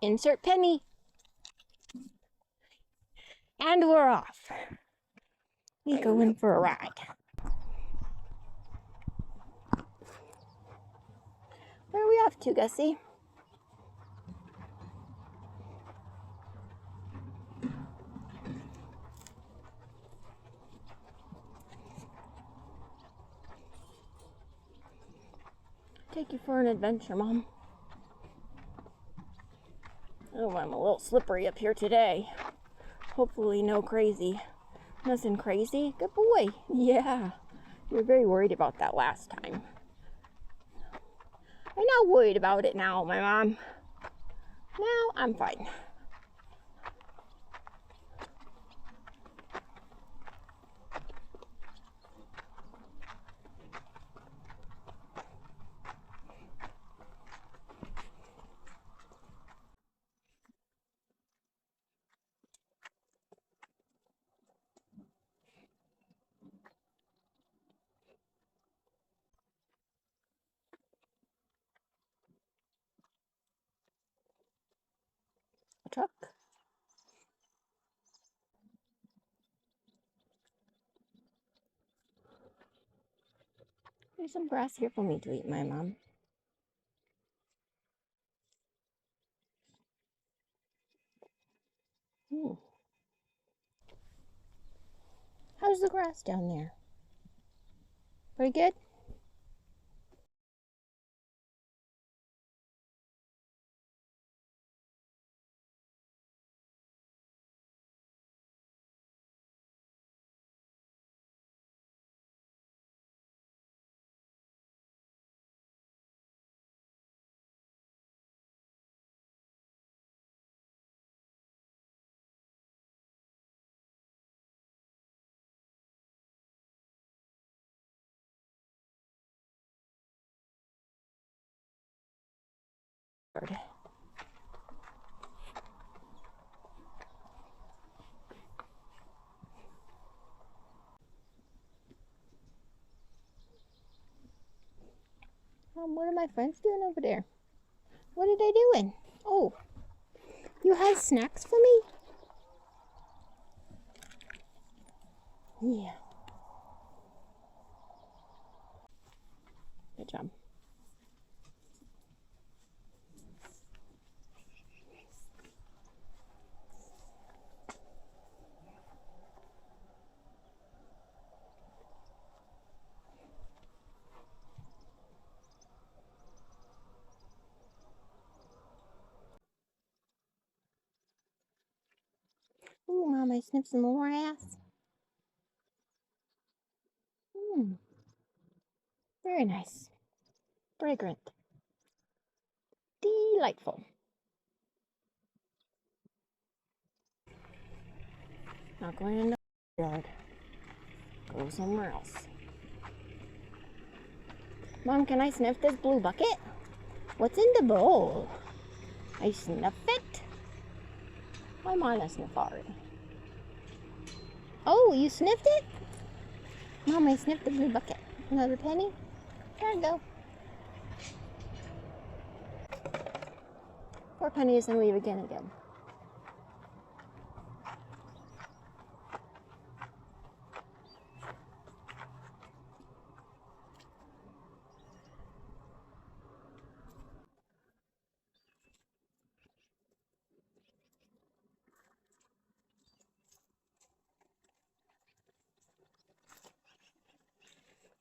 Insert penny. And we're off. We go in for a ride. Where are we off to, Gussie? Take you for an adventure, Mom. Oh, I'm a little slippery up here today. Hopefully no crazy. Nothing crazy? Good boy. Yeah. You were very worried about that last time. I'm not worried about it now, my mom. Now I'm fine. A truck. There's some grass here for me to eat, my mom. How's the grass down there? Pretty good? What are my friends doing over there? What are they doing? Oh, you have snacks for me? Yeah. Good job. Ooh, Mom, I sniffed some more ass. Very nice. Fragrant. Delightful. Not going in the yard. Go somewhere else. Mom, can I sniff this blue bucket? What's in the bowl? I sniff it. I'm on a sniffard. Oh, you sniffed it? Mom, I sniffed the blue bucket. Another penny? There you go. 4 pennies and we begin again.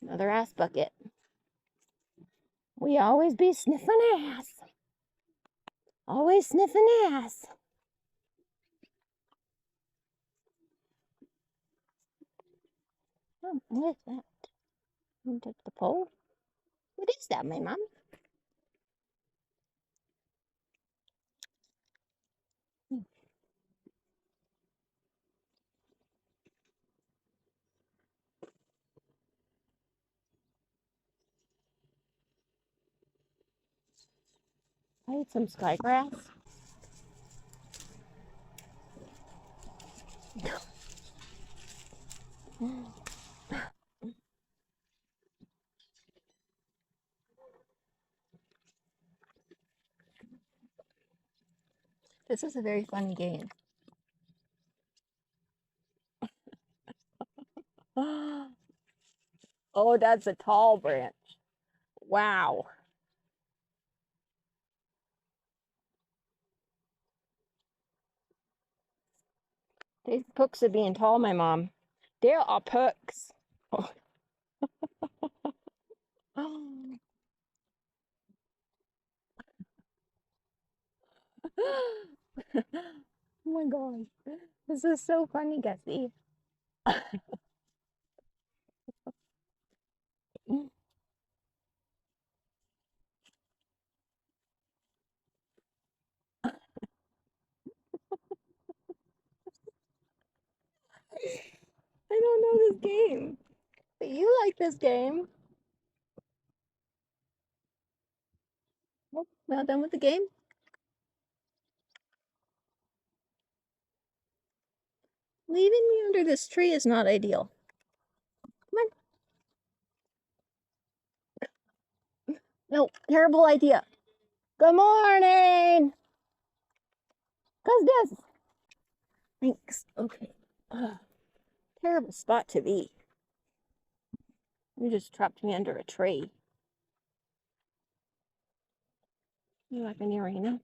Another ass bucket. We always be sniffing ass. Always sniffing ass. Oh, what is that? You touch the pole? What is that, my mom? I ate some sky grass. This is a very funny game. Oh, that's a tall branch. Wow. These pooks are being tall, my mom. There are pooks. Oh. Oh my gosh. This is so funny, Gussie. I don't know this game, but you like this game. Well done with the game. Leaving me under this tree is not ideal. Come on. No, terrible idea. Good morning. Cuz this. Thanks. Okay. Terrible spot to be. You just trapped me under a tree. You like an arena?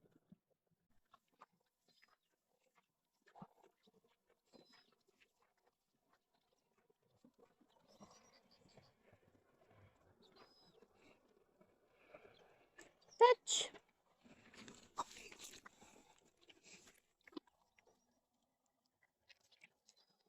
Fetch.